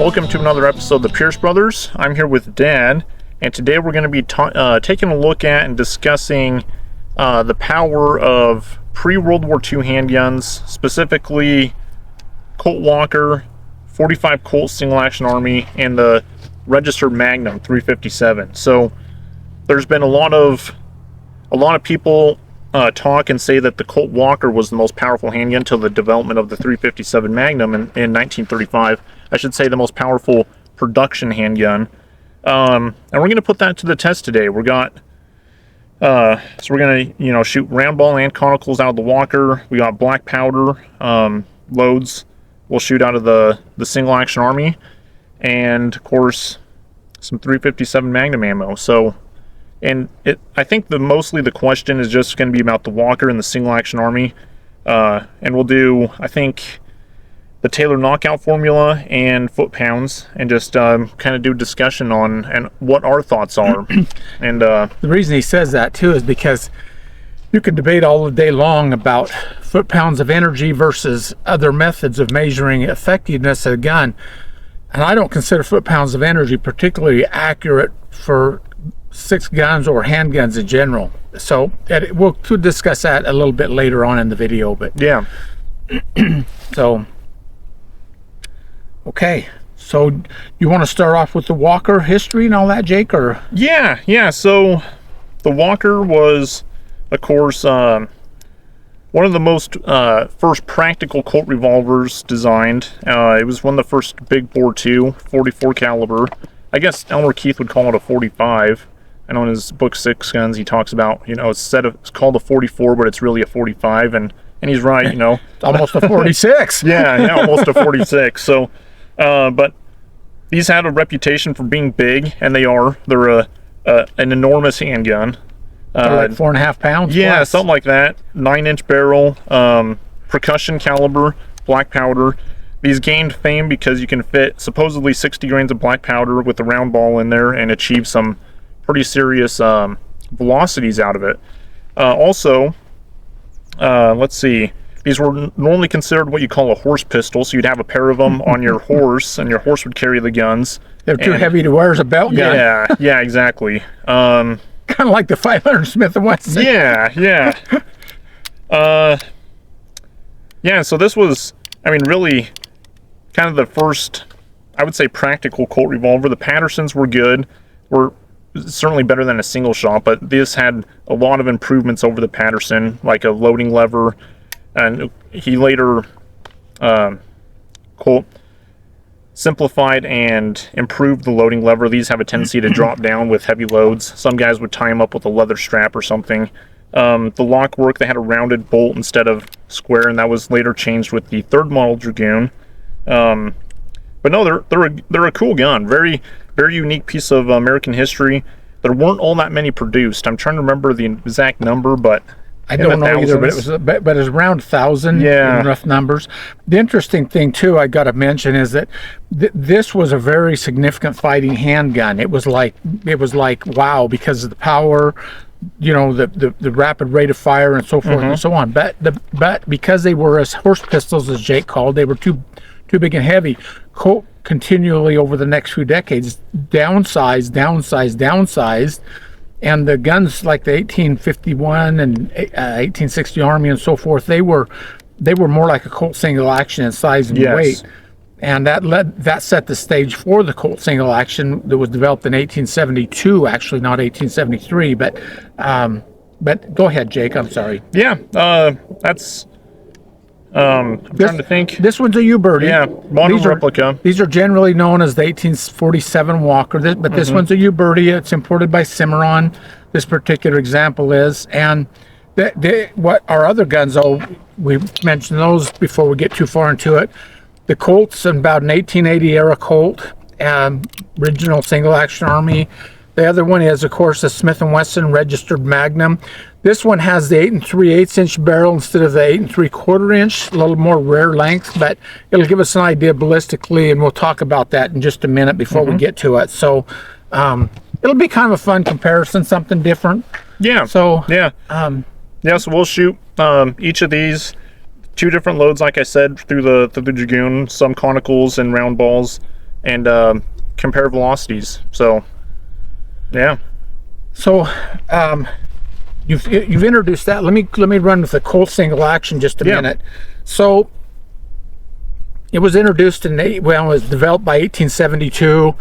Welcome to another episode of the Pierce Brothers. I'm here with Dad, and today we're going to be taking a look at and discussing the power of pre-World War II handguns, specifically Colt Walker, 45 Colt Single Action Army, and the registered Magnum 357. So there's been a lot of people talk and say that the Colt Walker was the most powerful handgun till the development of the 357 Magnum in 1935. I should say the most powerful production handgun. And we're going to put that to the test today. We're going to shoot round ball and conicals out of the Walker. We got black powder loads. We'll shoot out of the Single Action Army, and of course some 357 Magnum ammo. So. And I think mostly the question is just going to be about the Walker and the Single Action Army. And we'll do, I think, the Taylor knockout formula and foot-pounds, and just kind of do discussion on and what our thoughts are. And the reason he says that, too, is because you can debate all the day long about foot-pounds of energy versus other methods of measuring effectiveness of a gun. And I don't consider foot-pounds of energy particularly accurate for 6 guns or handguns in general. So we'll discuss that a little bit later on in the video, but yeah. So okay, so you want to start off with the Walker history and all that, Jake? Or yeah, so the Walker was, of course, one of the most first practical Colt revolvers designed. It was one of the first big bore 44 caliber. I guess Elmer Keith would call it a 45. I know in his book Six Guns he talks about, it's called a 44, but it's really a 45, and he's right, It's almost a 46. yeah, almost a 46. So, but these had a reputation for being big, and they're an enormous handgun. Like 4.5 pounds. Yeah, plus. something like that. 9-inch barrel, percussion caliber, black powder. These gained fame because you can fit supposedly 60 grains of black powder with a round ball in there and achieve some pretty serious velocities out of it. Also, let's see, these were normally considered what you call a horse pistol, so you'd have a pair of them on your horse, and your horse would carry the guns. They're too heavy to wear as a belt gun. Yeah, exactly. Kind of like the 500 Smith & Wesson. Yeah. So this was, really kind of the first, I would say, practical Colt revolver. The Pattersons were good, were certainly better than a single shot, but this had a lot of improvements over the Patterson, like a loading lever, and he later Colt simplified and improved the loading lever. These have a tendency to drop down with heavy loads. Some guys would tie them up with a leather strap or something. The lock work, they had a rounded bolt instead of square, and that was later changed with the 3rd model Dragoon. But no, they're a cool gun. Very, very unique piece of American history. There weren't all that many produced. I'm trying to remember the exact number, but I don't know either. But it was around 1,000 in rough numbers. The interesting thing too, I got to mention, is that this was a very significant fighting handgun. It was like wow, because of the power, the rapid rate of fire and so forth and so on. But because they were as horse pistols, as Jake called, they were too big and heavy. Colt continually over the next few decades downsized, and the guns like the 1851 and 1860 Army and so forth, they were more like a Colt single action in size and weight, and that set the stage for the Colt single action that was developed in 1872, actually not 1873. But go ahead, Jake. I'm sorry. That's. I'm trying to think. This one's a Uberti. Yeah, modern replica. These are generally known as the 1847 Walker, but this one's a Uberti. It's imported by Cimarron. This particular example is. And what our other guns, we mentioned those before we get too far into it. The Colt's about an 1880 era Colt, original Single Action Army. The other one is, of course, the Smith & Wesson registered Magnum. This one has the 8 3/8 inch barrel instead of the 8 3/4 inch, a little more rare length, but it'll give us an idea ballistically, and we'll talk about that in just a minute before we get to it. So it'll be kind of a fun comparison, something different. So we'll shoot each of these 2 different loads, like I said, through the Dragoon, some conicals and round balls, and compare velocities. So, yeah. So, you've introduced that. Let me run with the Colt single action just a minute. So, it was introduced it was developed by 1872.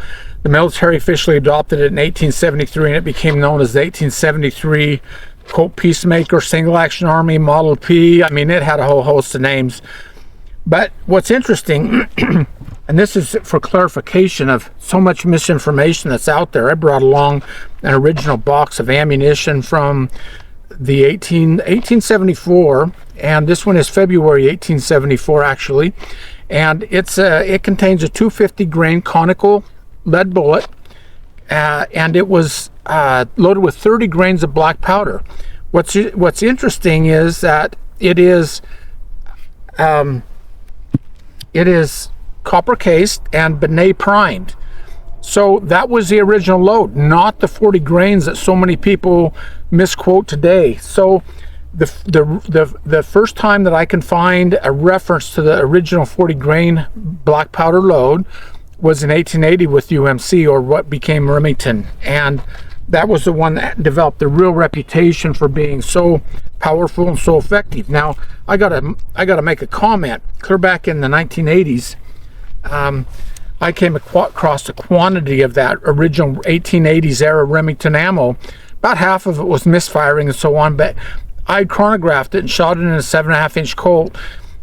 The military officially adopted it in 1873, and it became known as the 1873 Colt Peacemaker Single Action Army Model P. I mean, it had a whole host of names. But what's interesting, and this is for clarification of so much misinformation that's out there, I brought along an original box of ammunition from the 1874, and this one is February 1874 actually, and it contains a 250 grain conical lead bullet, and it was loaded with 30 grains of black powder. What's interesting is that it is copper cased and Benet primed. So that was the original load, not the 40 grains that so many people misquote today. So the first time that I can find a reference to the original 40 grain black powder load was in 1880 with UMC, or what became Remington, and that was the one that developed the real reputation for being so powerful and so effective. Now I gotta make a comment. Clear back in the 1980s, I came across a quantity of that original 1880s era Remington ammo. About half of it was misfiring and so on, but I chronographed it and shot it in a 7.5-inch Colt.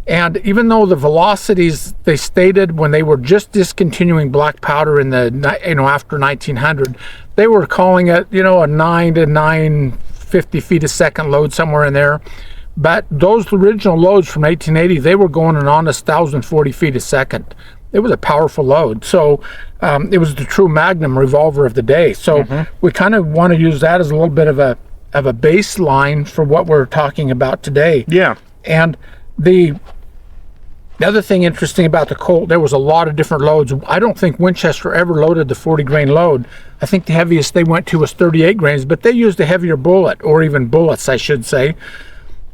And even though the velocities they stated when they were just discontinuing black powder in the after 1900, they were calling it a 9 to 950 feet a second load, somewhere in there. But those original loads from 1880, they were going an honest 1,040 feet a second. It was a powerful load. So it was the true Magnum revolver of the day. So we kind of want to use that as a little bit of a baseline for what we're talking about today. Yeah. And the other thing interesting about the Colt, there was a lot of different loads. I don't think Winchester ever loaded the 40 grain load. I think the heaviest they went to was 38 grains, but they used a heavier bullet, or even bullets, I should say.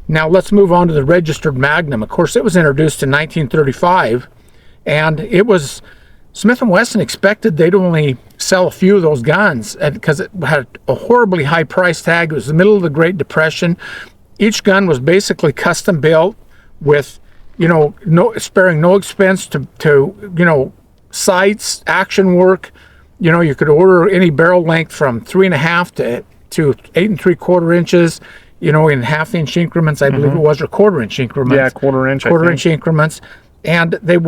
Now let's move on to the registered Magnum. Of course, it was introduced in 1935, and it was Smith & Wesson expected they'd only sell a few of those guns because it had a horribly high price tag. It was the middle of the Great Depression. Each gun was basically custom built with, sparing no expense to sights, action work. You could order any barrel length from 3.5 to 8 3/4 inches, in 1/2-inch increments, I believe it was, or 1/4-inch increments. Yeah, 1/4-inch increments. And they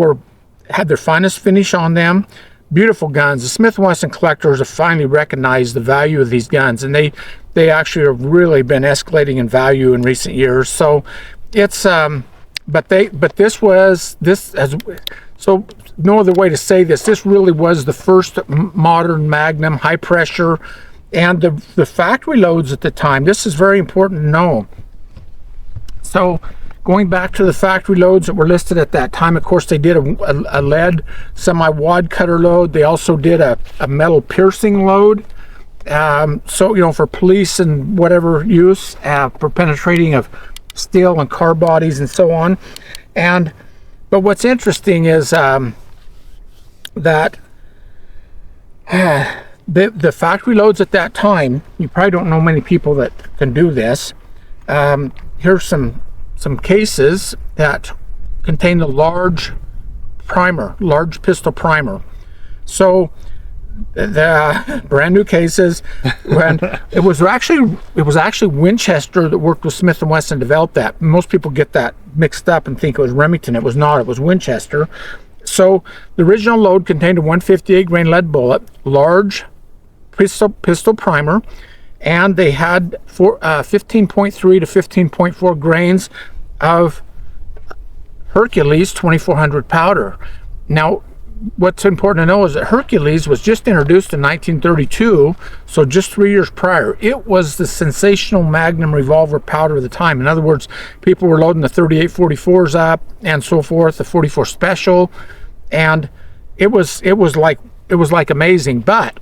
had their finest finish on them. Beautiful guns. The Smith & Wesson collectors have finally recognized the value of these guns, and they actually have really been escalating in value in recent years. So it's so no other way to say this. This really was the first modern Magnum, high pressure, and the factory loads at the time. This is very important to know. So going back to the factory loads that were listed at that time, of course, they did a lead semi-wad cutter load. They also did a metal piercing load. So, for police and whatever use, for penetrating of steel and car bodies and so on. But what's interesting is that the factory loads at that time, you probably don't know many people that can do this. Here's some cases that contain the large pistol primer. So the brand new cases, when it was actually Winchester that worked with Smith & Wesson to develop that. Most people get that mixed up and think it was Remington. It was not. It was Winchester. So the original load contained a 158 grain lead bullet, large pistol primer, and they had 15.3 to 15.4 grains of Hercules 2400 powder. Now, what's important to know is that Hercules was just introduced in 1932, so just 3 years prior. It was the sensational Magnum revolver powder of the time. In other words, people were loading the 38-44s up and so forth, the 44 Special, and it was like amazing. But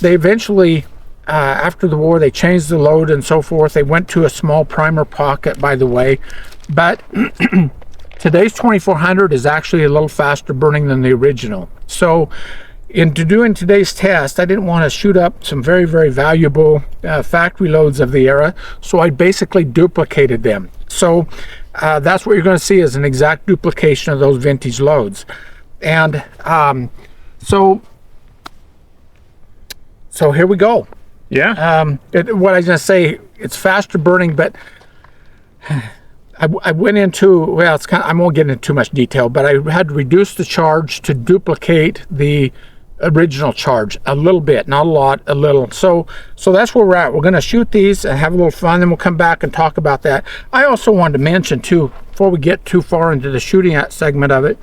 they eventually, after the war, they changed the load and so forth. They went to a small primer pocket, by the way. But today's 2400 is actually a little faster burning than the original. So into doing today's test, I didn't want to shoot up some very, very valuable factory loads of the era, so I basically duplicated them. So that's what you're going to see is an exact duplication of those vintage loads. And so here we go. Yeah. What I was going to say, it's faster burning, but I went into, well, it's kind of, I won't get into too much detail, but I had to reduce the charge to duplicate the original charge a little bit, not a lot, a little. So that's where we're at. We're going to shoot these and have a little fun, then we'll come back and talk about that. I also wanted to mention too, before we get too far into the shooting segment of it,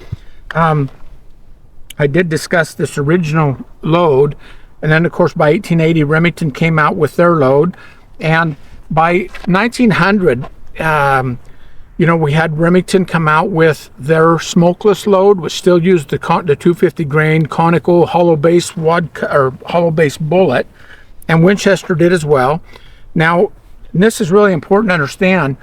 I did discuss this original load, and then of course by 1880 Remington came out with their load, and by 1900 you know, we had Remington come out with their smokeless load, which still used the 250 grain conical hollow base hollow base bullet, and Winchester did as well. Now, this is really important to understand.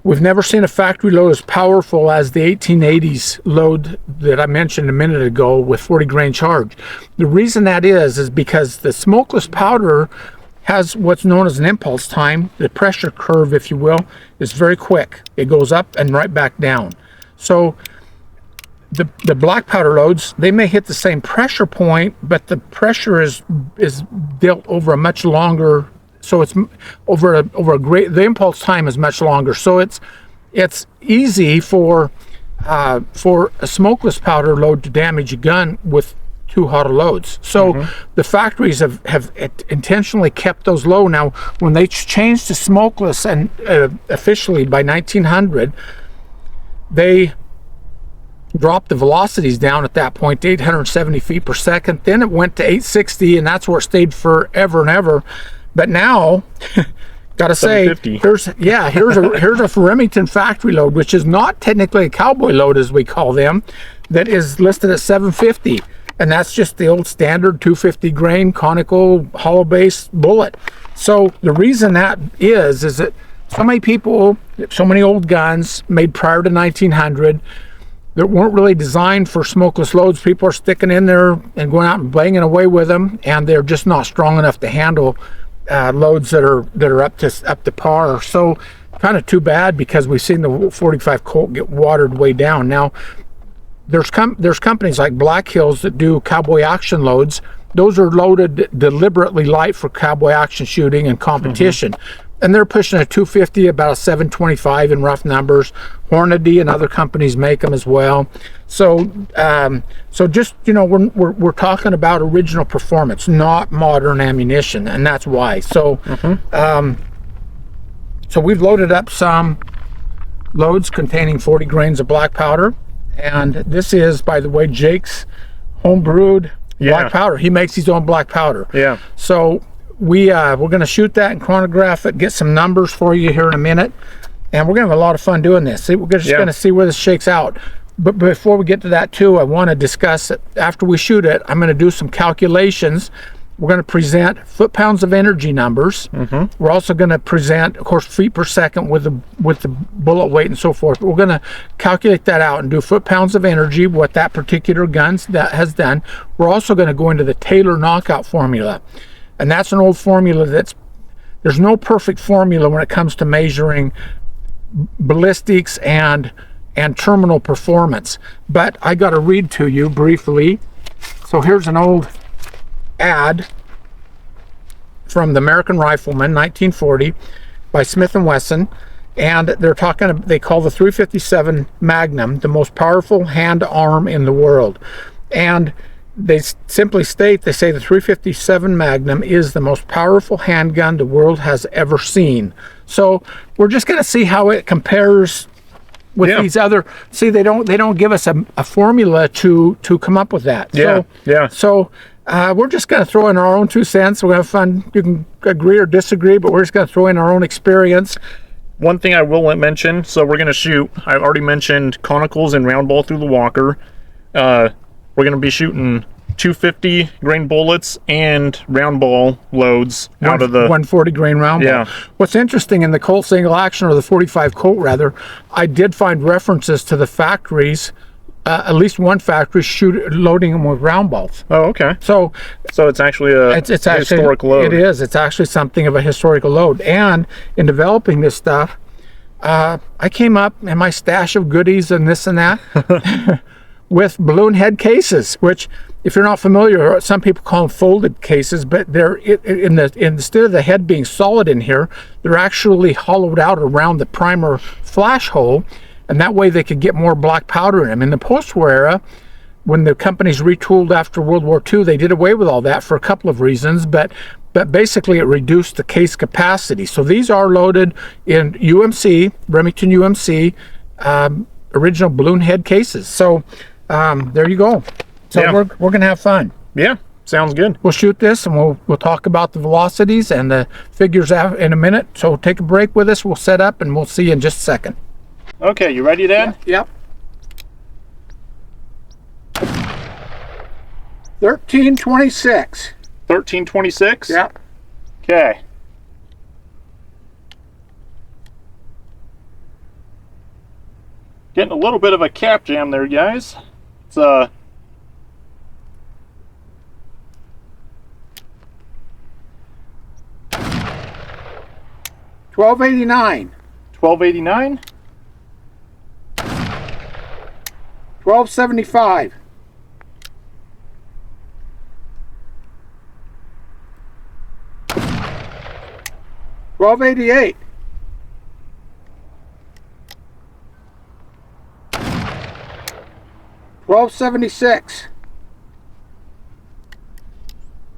We've never seen a factory load as powerful as the 1880s load that I mentioned a minute ago with 40 grain charge. The reason that is because the smokeless powder has what's known as an impulse time. The pressure curve, if you will, is very quick. It goes up and right back down. So the black powder loads, they may hit the same pressure point, but the pressure is dealt over a much longer, so it's over a great, the impulse time is much longer. So it's easy for a smokeless powder load to damage a gun with too hot of loads. So the factories have intentionally kept those low. Now, when they changed to smokeless, and officially by 1900, they dropped the velocities down at that point to 870 feet per second. Then it went to 860, and that's where it stayed forever and ever. But now, gotta say, here's a Remington factory load, which is not technically a cowboy load as we call them, that is listed at 750. And that's just the old standard 250 grain conical hollow base bullet. So the reason that is that so many people, so many old guns made prior to 1900 that weren't really designed for smokeless loads. People are sticking in there and going out and banging away with them, and they're just not strong enough to handle loads that are up to par. So kind of too bad, because we've seen the 45 Colt get watered way down. Now, there's companies like Black Hills that do cowboy action loads. Those are loaded deliberately light for cowboy action shooting and competition. And they're pushing a 250, about a 725 in rough numbers. Hornady and other companies make them as well. So so just, you know, we're talking about original performance, not modern ammunition, and that's why. So so we've loaded up some loads containing 40 grains of black powder. And this is, by the way, Jake's homebrewed black powder. He makes his own black powder. Yeah. So we're going to shoot that and chronograph it, get some numbers for you here in a minute, and we're going to have a lot of fun doing this. We're just going to see where this shakes out. But before we get to that too, I want to discuss it. After we shoot it, I'm going to do some calculations. We're going to present foot-pounds of energy numbers. We're also going to present, of course, feet per second with the bullet weight and so forth. But we're going to calculate that out and do foot-pounds of energy, what that particular gun has done. We're also going to go into the Taylor knockout formula. And that's an old formula there's no perfect formula when it comes to measuring ballistics and terminal performance. But I got to read to you briefly. So here's an old ad from the American Rifleman, 1940, by Smith & Wesson, and they call the 357 Magnum the most powerful hand arm in the world. And they simply state, they say the 357 Magnum is the most powerful handgun the world has ever seen. So we're just going to see how it compares with these other. See, they don't give us a formula to come up with that. So we're just going to throw in our own 2 cents. We're going to have fun. You can agree or disagree, but we're just going to throw in our own experience. One thing I will mention, so we're going to shoot, I've already mentioned Conicals and round ball through the Walker. We're going to be shooting 250 grain bullets and round ball loads out of the 140 grain round ball. What's interesting in the Colt single action, or the 45 Colt rather, I did find references to the factories at least one factory loading them with round balls. Oh, okay. So it's actually it's actually historic load. It is. It's actually something of a historical load. And in developing this stuff, I came up in my stash of goodies and this and that with balloon head cases, which, if you're not familiar, some people call them folded cases, but they're instead of the head being solid in here, they're actually hollowed out around the primer flash hole, and that way they could get more black powder in them. In the post-war era, when the companies retooled after World War II, they did away with all that for a couple of reasons, but basically it reduced the case capacity. So these are loaded in UMC, Remington UMC, original balloon head cases. So there you go. So yeah. we're going to have fun. Yeah, sounds good. We'll shoot this and we'll talk about the velocities and the figures in a minute. So take a break with us. We'll set up and we'll see you in just a second. Okay, you ready, Dan? Yep. 1326. 1326? Yep. Okay. Getting a little bit of a cap jam there, guys. It's 1289. 1289. 1275. 1288. 1276.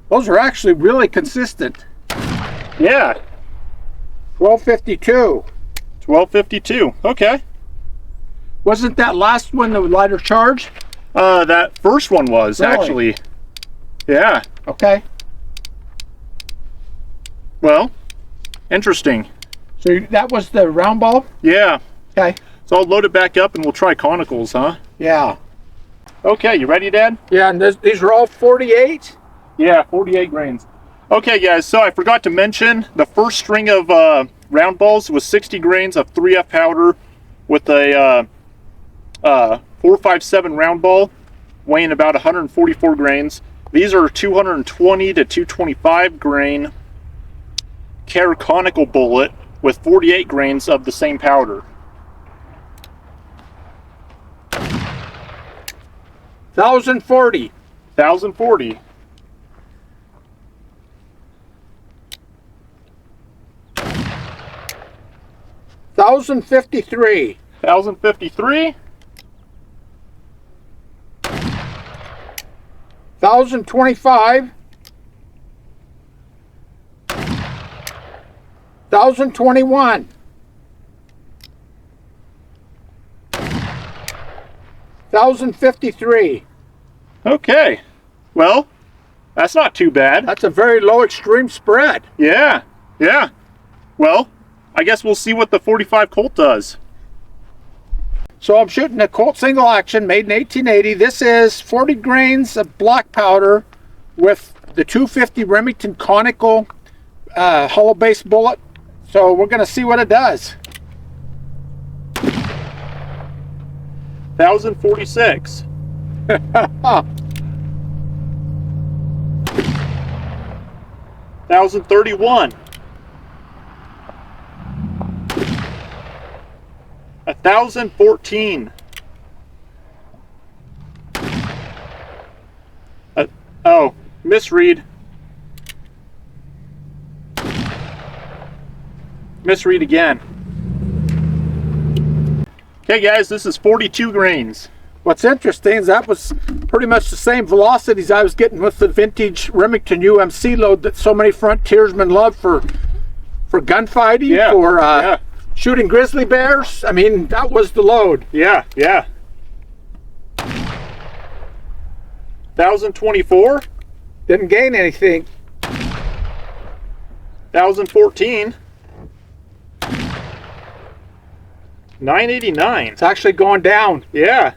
Those are actually really consistent. Yeah. 1252. 1252. Okay. Wasn't that last one the lighter charge? That first one was Really? actually. Yeah. Okay. Well, interesting. So that was the round ball? Yeah. Okay. So I'll load it back up and we'll try Conicals, huh? Yeah. Okay, you ready, Dad? Yeah, and these are all 48? Yeah, 48 grains. Okay, guys, so I forgot to mention the first string of round balls was 60 grains of 3F powder with a 457 round ball weighing about 144 grains. These are 220 to 225 grain Care Conical bullet with 48 grains of the same powder. 1040. 1040. 1053. 1053. 1025. 1021. 1053. Okay. Well, that's not too bad. That's a very low extreme spread. Yeah. Yeah. Well, I guess we'll see what the 45 Colt does. So I'm shooting a Colt single action made in 1880. This is 40 grains of black powder with the 250 Remington Conical hollow base bullet. So we're going to see what it does. 1046. 1031. 1014. Oh, misread. Misread again. Okay, guys, this is 42 grains. What's interesting is that was pretty much the same velocities I was getting with the vintage Remington UMC load that so many frontiersmen love for gunfighting, yeah. Shooting grizzly bears. I mean, that was the load. Yeah, yeah. 1024. Didn't gain anything. 1014. 989. It's actually going down. Yeah.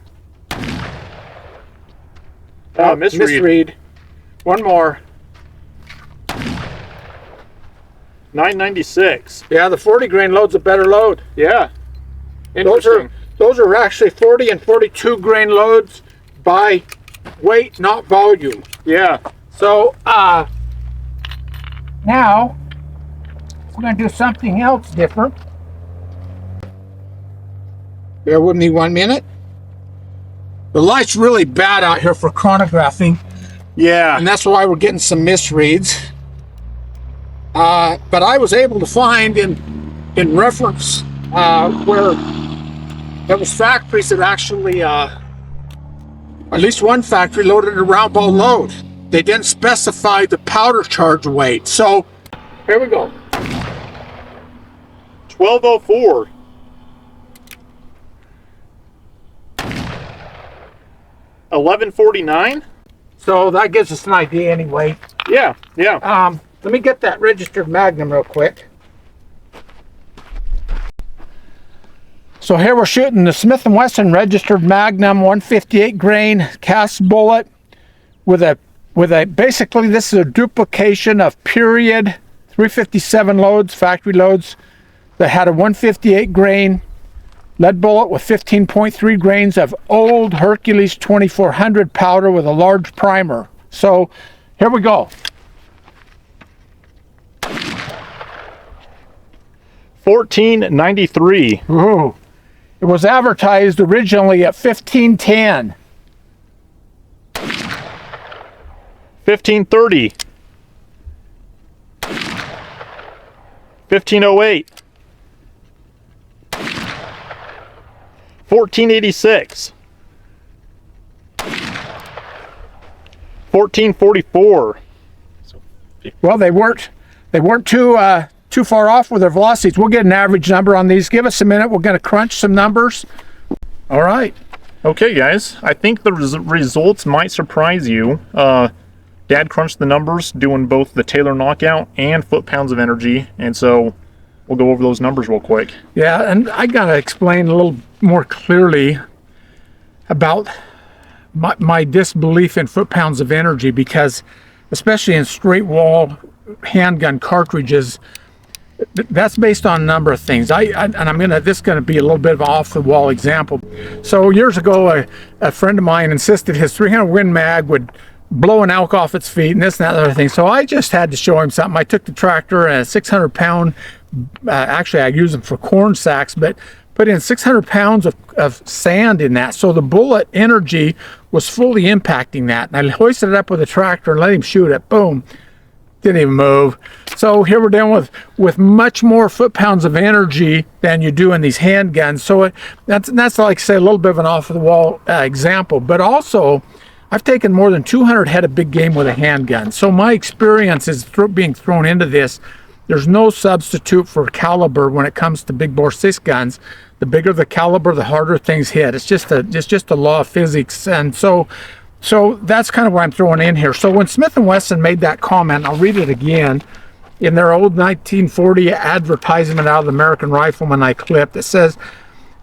Misread. One more. 996. Yeah, the 40 grain load's a better load. Yeah. Those Interesting. Those are actually 40 and 42 grain loads by weight, not volume. Yeah. So now we're going to do something else different. Bear with me 1 minute. The light's really bad out here for chronographing. Yeah. And that's why we're getting some misreads. But I was able to find in reference where there was factories that actually, at least one factory loaded a round ball load. They didn't specify the powder charge weight. So here we go. 1204. 1149. So that gives us an idea anyway. Yeah, yeah. Let me get that registered Magnum real quick. So here we're shooting the Smith & Wesson registered Magnum 158 grain cast bullet with a basically this is a duplication of period 357 loads, factory loads, that had a 158 grain lead bullet with 15.3 grains of old Hercules 2400 powder with a large primer. So here we go. 1493. Ooh. It was advertised originally at 1510. 1530. 1508. 1486. 1444. Well, they weren't too far off with their velocities. We'll get an average number on these. Give us a minute. We're going to crunch some numbers. All right. Okay, guys. I think the results might surprise you. Dad crunched the numbers, doing both the Taylor knockout and foot-pounds of energy, and so we'll go over those numbers real quick. Yeah, and I got to explain a little more clearly about my disbelief in foot-pounds of energy, because especially in straight wall handgun cartridges, that's based on a number of things. This is going to be a little bit of an off-the-wall example. So years ago, a friend of mine insisted his 300 Win Mag would blow an elk off its feet and this and that other thing. So I just had to show him something. I took the tractor and a 600-pound, actually I use them for corn sacks, but put in 600 pounds of sand in that. So the bullet energy was fully impacting that. And I hoisted it up with a tractor and let him shoot it. Boom. Didn't even move. So here we're dealing with much more foot-pounds of energy than you do in these handguns. So that's like, say, a little bit of an off-the-wall example. But also, I've taken more than 200 head of big game with a handgun. So my experience is being thrown into this. There's no substitute for caliber when it comes to big bore 6 guns. The bigger the caliber, the harder things hit. It's just a law of physics. And so that's kind of what I'm throwing in here. So when Smith & Wesson made that comment, I'll read it again, in their old 1940 advertisement out of the American Rifleman I clipped, it says,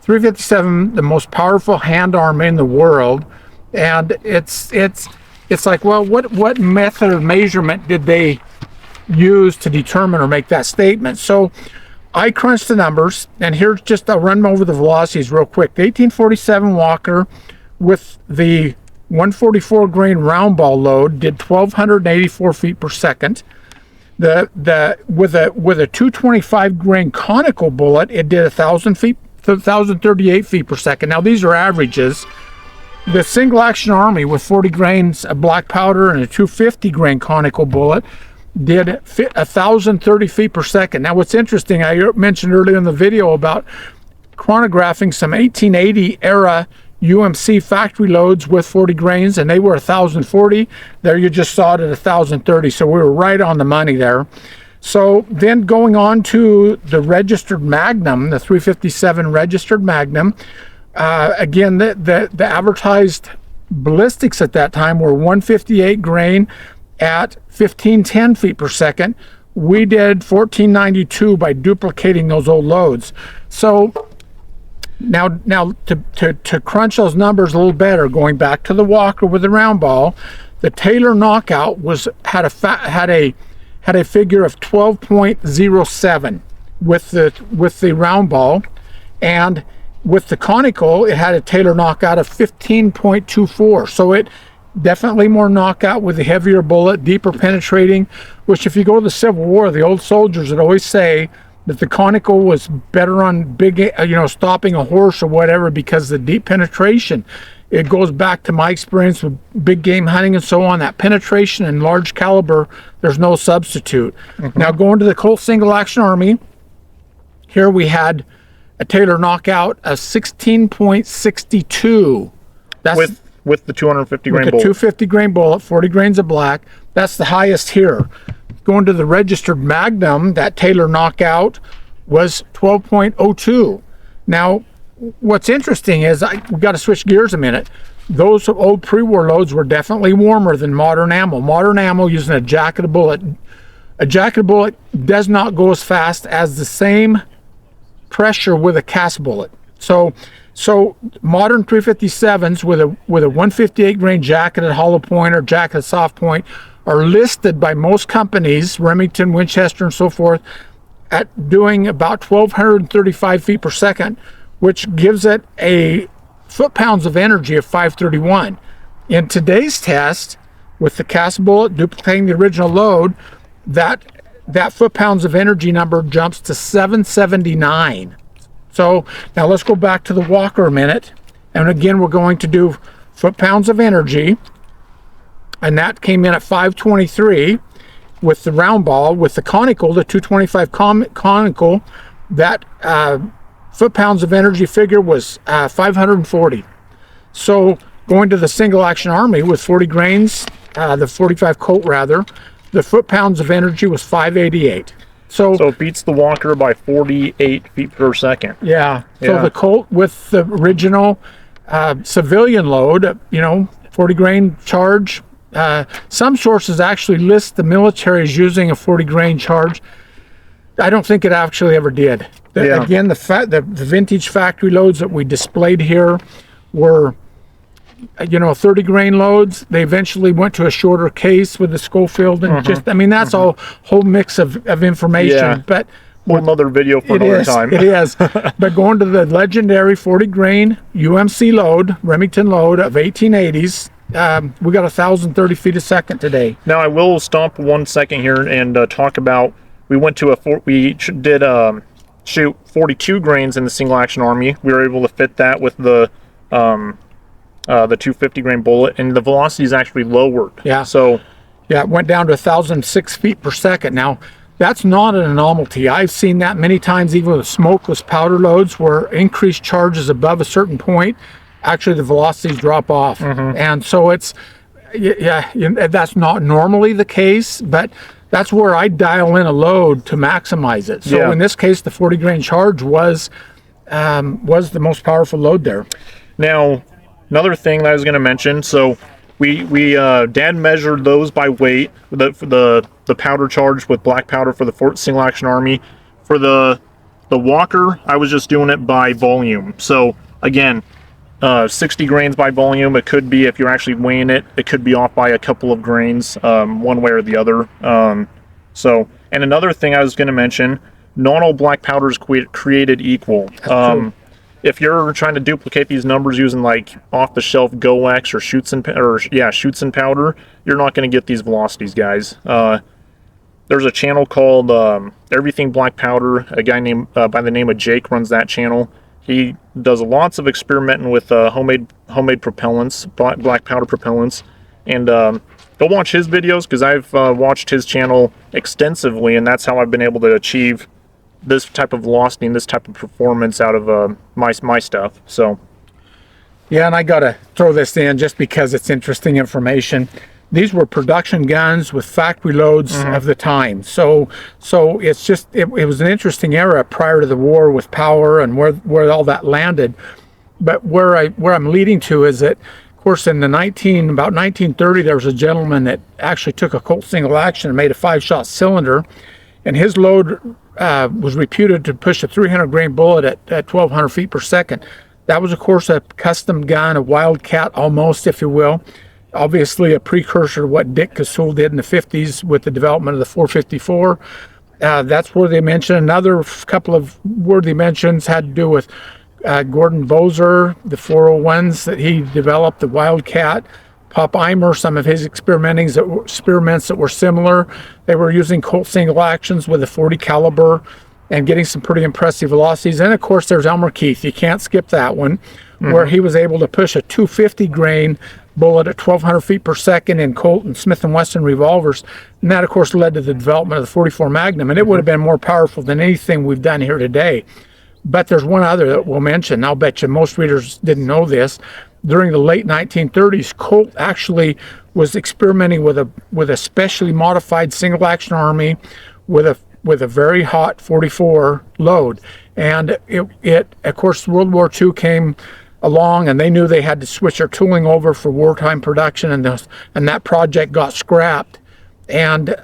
357, the most powerful hand arm in the world. And it's like, well, what method of measurement did they use to determine or make that statement? So I crunched the numbers, and here's just, I'll run over the velocities real quick. The 1847 Walker with the 144 grain round ball load did 1,284 feet per second. With a 225 grain conical bullet, it did 1,038 feet per second. Now these are averages. The single action Army with 40 grains of black powder and a 250 grain conical bullet did 1,030 feet per second. Now what's interesting, I mentioned earlier in the video about chronographing some 1880 era UMC factory loads with 40 grains, and they were 1,040. There you just saw it at 1,030, so we were right on the money there. So then going on to the registered Magnum, the 357 registered Magnum, again, the advertised ballistics at that time were 158 grain at 1,510 feet per second. We did 1,492 by duplicating those old loads. So now to crunch those numbers a little better, going back to the Walker with the round ball, the Taylor knockout had a figure of 12.07 with the round ball, and with the Conical, it had a Taylor knockout of 15.24. So it definitely more knockout with a heavier bullet, deeper penetrating, which if you go to the Civil War, the old soldiers would always say that the Conical was better on big, stopping a horse or whatever because of the deep penetration. It goes back to my experience with big game hunting and so on. That penetration and large caliber, there's no substitute. Now going to the Colt Single Action Army, here we had a Taylor knockout of 16.62. That's with the 250 grain bullet. With the 250 grain bullet, 40 grains of black. That's the highest here. Going to the registered Magnum, that Taylor knockout was 12.02. Now, what's interesting is we got to switch gears a minute. Those old pre-war loads were definitely warmer than modern ammo. Modern ammo using a jacketed bullet. A jacketed bullet does not go as fast as the same pressure with a cast bullet. So modern 357s with a 158 grain jacketed hollow point or jacketed soft point are listed by most companies, Remington, Winchester, and so forth, at doing about 1,235 feet per second, which gives it a foot-pounds of energy of 531. In today's test, with the cast bullet duplicating the original load, that foot-pounds of energy number jumps to 779. So now let's go back to the Walker a minute. And again, we're going to do foot-pounds of energy. And that came in at 523 with the round ball. With the Conical, the 225 Conical, that foot-pounds of energy figure was 540. So going to the Single Action Army with 40 grains, the 45 Colt rather, the foot-pounds of energy was 588. So it beats the Walker by 48 feet per second. Yeah. So the Colt with the original civilian load, 40 grain charge. Some sources actually list the military as using a 40 grain charge. I don't think it actually ever did. Again, the vintage factory loads that we displayed here were 30 grain loads. They eventually went to a shorter case with the Schofield and that's all whole mix of information. Yeah. But another video for another time. It is. But going to the legendary 40 grain UMC load, Remington load of 1880s, we got 1,030 feet a second today. Now I will stop 1 second here and talk about. We went to we did shoot 42 grains in the Single Action Army. We were able to fit that with the 250 grain bullet, and the velocity is actually lowered. Yeah. So it went down to 1,006 feet per second. Now that's not an anomaly. I've seen that many times, even with smokeless powder loads, where increased charges above a certain point, actually the velocities drop off. And so it's that's not normally the case, but that's where I dial in a load to maximize it. So in this case, the 40 grain charge was the most powerful load there. Now, another thing that I was going to mention, so we Dad measured those by weight, the powder charge with black powder for the Single Action Army. For the Walker, I was just doing it by volume. So again, 60 grains by volume. It could be, if you're actually weighing it, it could be off by a couple of grains, one way or the other. And another thing I was going to mention, not all black powder is created equal. If you're trying to duplicate these numbers using like off-the-shelf GoX or shoots and powder, you're not going to get these velocities, guys. There's a channel called Everything Black Powder. A guy named by the name of Jake runs that channel. He does lots of experimenting with homemade propellants, black powder propellants, and go watch his videos, because I've watched his channel extensively, and that's how I've been able to achieve this type of velocity and this type of performance out of my stuff. So yeah, and I gotta throw this in just because it's interesting information. These were production guns with factory loads of the time. So it's just it was an interesting era prior to the war with power and where all that landed. But where I'm leading to is that, of course, in about 1930, there was a gentleman that actually took a Colt Single Action and made a 5-shot cylinder, and his load was reputed to push a 300 grain bullet at 1,200 feet per second. That was, of course, a custom gun, a wildcat almost, if you will. Obviously a precursor to what Dick Cassul did in the 50s with the development of the 454. That's where they mentioned. Another couple of worthy mentions had to do with Gordon Bozer, the 401s that he developed, the Wildcat. Pop Eimer, some of his experiments that were similar. They were using Colt single actions with a 40 caliber and getting some pretty impressive velocities. And of course, there's Elmer Keith. You can't skip that one, where he was able to push a 250 grain bullet at 1,200 feet per second in Colt and Smith & Wesson revolvers. And that, of course, led to the development of the 44 Magnum. And it would have been more powerful than anything we've done here today. But there's one other that we'll mention. I'll bet you most readers didn't know this. During the late 1930s, Colt actually was experimenting with a specially modified single action army with a very hot 44 load. And it of course, World War II came along, and they knew they had to switch their tooling over for wartime production, and that project got scrapped. And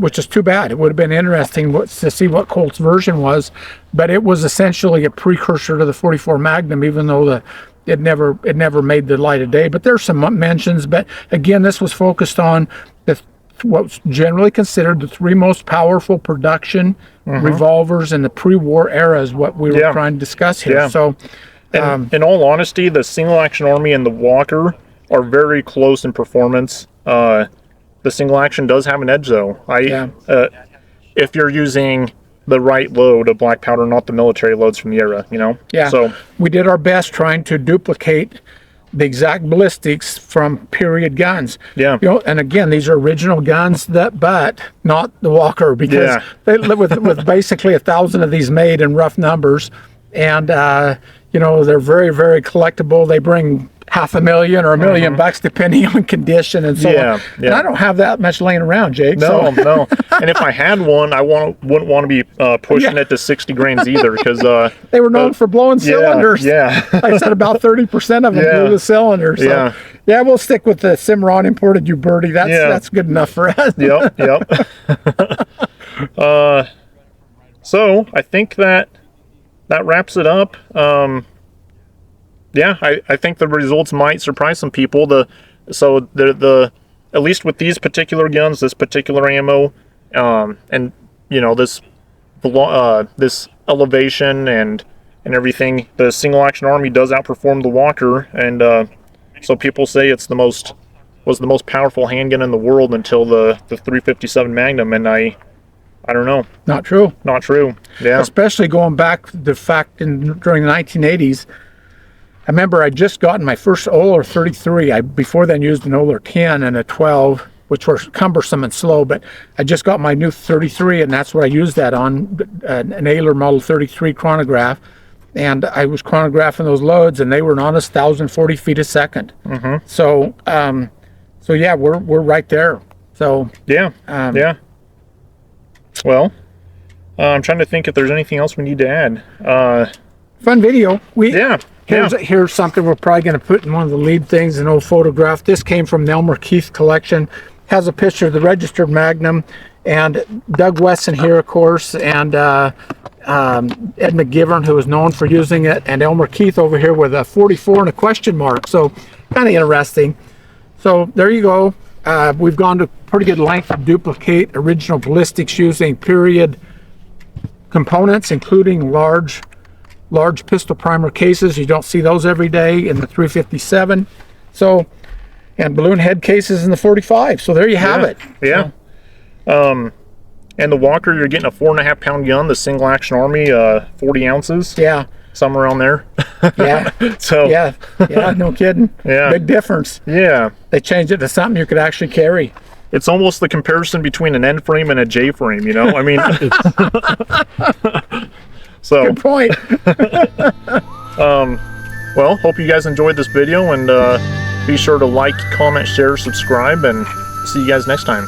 which is too bad. It would have been interesting to see what Colt's version was, but it was essentially a precursor to the 44 Magnum, even though it never made the light of day. But there's some mentions. But again, this was focused on what's generally considered the three most powerful production revolvers in the pre-war era is what we were trying to discuss here. Yeah. So, in all honesty, the single action Army and the Walker are very close in performance. The single action does have an edge, though. If you're using the right load of black powder, not the military loads from the era, you know? Yeah. So we did our best trying to duplicate the exact ballistics from period guns. Yeah. You know, and again, these are original guns, but not the Walker, because they live with basically 1,000 of these made in rough numbers, and you know, they're very, very collectible. They bring $500,000 or $1 million bucks depending on condition and so on. And I don't have that much laying around, Jake. No. And if I had one, I wouldn't want to be pushing it to 60 grains either, because they were known for blowing cylinders. Yeah. I said about 30% of them blew the cylinder. So yeah, we'll stick with the Cimarron imported Uberti. That's good enough for us. Yep. So I think that wraps it up. I think the results might surprise some people. At least with these particular guns, this particular ammo, and you know, this elevation and everything, the single action Army does outperform the Walker, and so people say was the most powerful handgun in the world until the 357 Magnum, and I don't know. Not true. Yeah. Especially going back to the fact during the 1980s. I remember I just gotten my first Oler 33. I before then used an Oler 10 and a 12, which were cumbersome and slow, but I just got my new 33, and that's what I used that on, an Oler Model 33 chronograph. And I was chronographing those loads, and they were an honest 1,040 feet a second. So yeah, we're right there. So yeah. Well, I'm trying to think if there's anything else we need to add. Fun video. Here's something we're probably going to put in one of the lead things, an old photograph. This came from the Elmer Keith collection. Has a picture of the registered Magnum, and Doug Wesson here, of course, and Ed McGivern, who is known for using it, and Elmer Keith over here with a 44 and a question mark. So kind of interesting. So there you go. We've gone to pretty good length to duplicate original ballistics using period components, including large pistol primer cases. You don't see those every day in the 357. So, and balloon head cases in the 45. So there you have it. Yeah. So. And the Walker, you're getting a 4.5 pound gun. The single action Army, 40 ounces. Yeah. Somewhere around there. Yeah. So. Yeah. No kidding. Yeah. Big difference. Yeah. They changed it to something you could actually carry. It's almost the comparison between an N frame and a J frame. You know, I mean. So. Good point. Well, hope you guys enjoyed this video, and be sure to like, comment, share, subscribe, and see you guys next time.